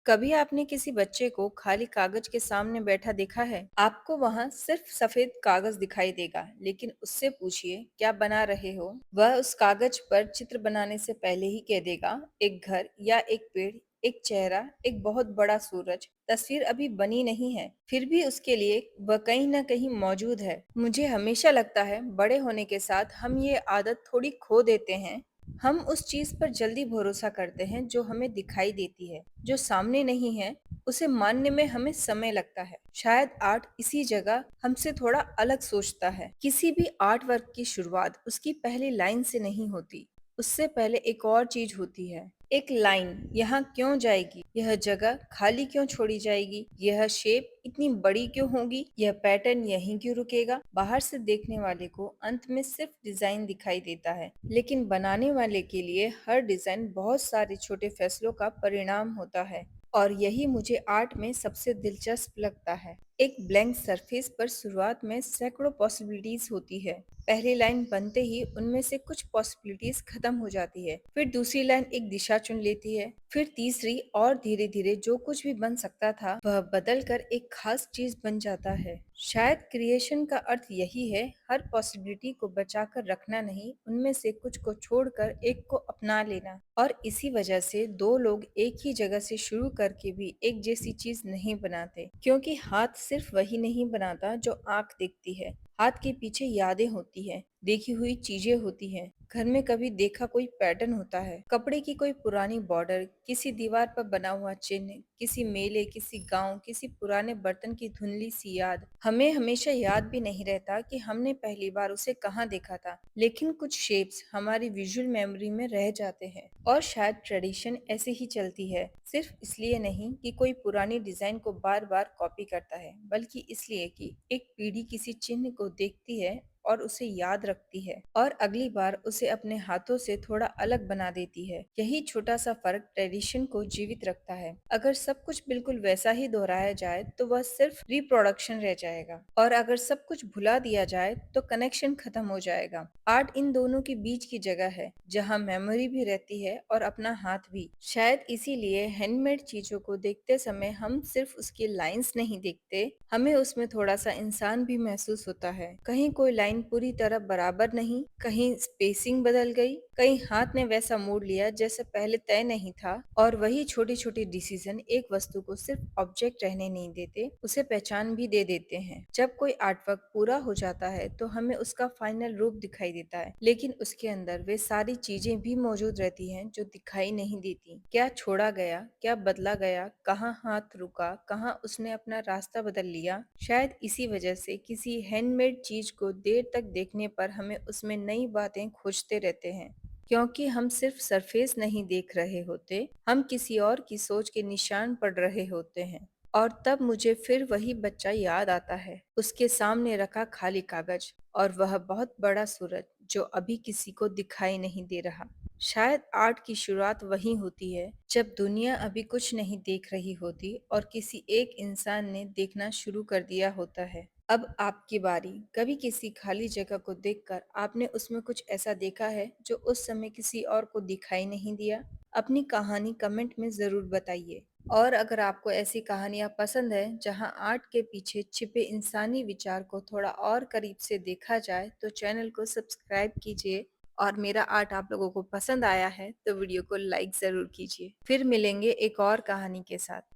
कभी आपने किसी बच्चे को खाली कागज के सामने बैठा देखा है? आपको वहां सिर्फ सफेद कागज दिखाई देगा, लेकिन उससे पूछिए क्या बना रहे हो? वह उस कागज पर चित्र बनाने से पहले ही कह देगा, एक घर या एक पेड़, एक चेहरा, एक बहुत बड़ा सूरज। तस्वीर अभी बनी नहीं है, फिर भी उसके लिए वह कहीं ना कहीं मौजूद है। मुझे हमेशा लगता है बड़े होने के साथ हम ये आदत थोड़ी खो देते हैं। हम उस चीज पर जल्दी भरोसा करते हैं जो हमें दिखाई देती है। जो सामने नहीं है उसे मानने में हमें समय लगता है। शायद आर्ट इसी जगह हमसे थोड़ा अलग सोचता है। किसी भी आर्ट वर्क की शुरुआत उसकी पहली लाइन से नहीं होती। उससे पहले एक और चीज होती है। एक लाइन, यहाँ क्यों जाएगी, यह जगह खाली क्यों छोड़ी जाएगी, यह शेप इतनी बड़ी क्यों होगी, यह पैटर्न यहीं क्यों रुकेगा। बाहर से देखने वाले को अंत में सिर्फ डिजाइन दिखाई देता है, लेकिन बनाने वाले के लिए हर डिजाइन बहुत सारे छोटे फैसलों का परिणाम होता है। और यही मुझे आर्ट में सबसे दिलचस्प लगता है। एक ब्लैंक सरफेस पर शुरुआत में सैकड़ों पॉसिबिलिटीज होती है। पहली लाइन बनते ही उनमें से कुछ पॉसिबिलिटीज खत्म हो जाती है, फिर दूसरी लाइन एक दिशा चुन लेती है, फिर तीसरी, और धीरे धीरे जो कुछ भी बन सकता था वह बदल कर एक खास चीज बन जाता है। शायद क्रिएशन का अर्थ यही है, हर पॉसिबिलिटी को बचाकर रखना नहीं, उनमें से कुछ को छोड़कर एक को अपना लेना। और इसी वजह से दो लोग एक ही जगह से शुरू करके भी एक जैसी चीज नहीं बनाते, क्योंकि हाथ सिर्फ वही नहीं बनाता जो आंख देखती है। हाथ के पीछे यादें होती है, देखी हुई चीजें होती हैं, घर में कभी देखा कोई पैटर्न होता है, कपड़े की कोई पुरानी बॉर्डर, किसी दीवार पर बना हुआ चिन्ह, किसी मेले, किसी गांव, किसी पुराने बर्तन की धुंधली सी याद। हमें हमेशा याद भी नहीं रहता कि हमने पहली बार उसे कहाँ देखा था, लेकिन कुछ शेप्स हमारी विजुअल मेमोरी में रह जाते हैं। और शायद ट्रेडिशन ऐसे ही चलती है, सिर्फ इसलिए नहीं कि कोई पुरानी डिजाइन को बार बार कॉपी करता है, बल्कि इसलिए कि एक पीढ़ी किसी चिन्ह को देखती है और उसे याद रखती है, और अगली बार उसे अपने हाथों से थोड़ा अलग बना देती है। यही छोटा सा फर्क ट्रेडिशन को जीवित रखता है। अगर सब कुछ बिल्कुल वैसा ही दोहराया जाए तो वह सिर्फ रिप्रोडक्शन रह जाएगा, और अगर सब कुछ भुला दिया जाए तो कनेक्शन खत्म हो जाएगा। आर्ट इन दोनों के बीच की जगह है, जहाँ मेमोरी भी रहती है और अपना हाथ भी। शायद इसीलिए हैंडमेड चीजों को देखते समय हम सिर्फ उसकी लाइंस नहीं देखते, हमें उसमें थोड़ा सा इंसान भी महसूस होता है। कहीं कोई लाइन पूरी तरह बराबर नहीं, कहीं स्पेसिंग बदल गई, कहीं हाथ ने वैसा मोड़ लिया जैसे पहले तय नहीं था। और वही छोटी छोटी डिसीजन एक वस्तु को सिर्फ ऑब्जेक्ट रहने नहीं देते, उसे पहचान भी दे देते हैं। जब कोई आर्टवर्क पूरा हो जाता है तो हमें उसका फाइनल रूप दिखाई देता है, लेकिन उसके अंदर वे सारी चीजें भी मौजूद रहती हैं जो दिखाई नहीं देती। क्या छोड़ा गया, क्या बदला गया, कहाँ हाथ रुका, कहाँ उसने अपना रास्ता बदल लिया। शायद इसी वजह से किसी हैंडमेड चीज को देर तक देखने पर हमें उसमें नई बातें खोजते रहते हैं, क्योंकि हम सिर्फ सरफेस नहीं देख रहे होते, हम किसी और की सोच के निशान पढ़ रहे होते हैं। और तब मुझे फिर वही बच्चा याद आता है, उसके सामने रखा खाली कागज और वह बहुत बड़ा सूरज जो अभी किसी को दिखाई नहीं दे रहा। शायद आर्ट की शुरुआत वही होती है, जब दुनिया अभी कुछ नहीं देख रही होती और किसी एक इंसान ने देखना शुरू कर दिया होता है। अब आपकी बारी। कभी किसी खाली जगह को देखकर आपने उसमें कुछ ऐसा देखा है जो उस समय किसी और को दिखाई नहीं दिया? अपनी कहानी कमेंट में जरूर बताइए। और अगर आपको ऐसी कहानियां पसंद है जहां आर्ट के पीछे छिपे इंसानी विचार को थोड़ा और करीब से देखा जाए, तो चैनल को सब्सक्राइब कीजिए। और मेरा आर्ट आप लोगों को पसंद आया है तो वीडियो को लाइक जरूर कीजिए। फिर मिलेंगे एक और कहानी के साथ।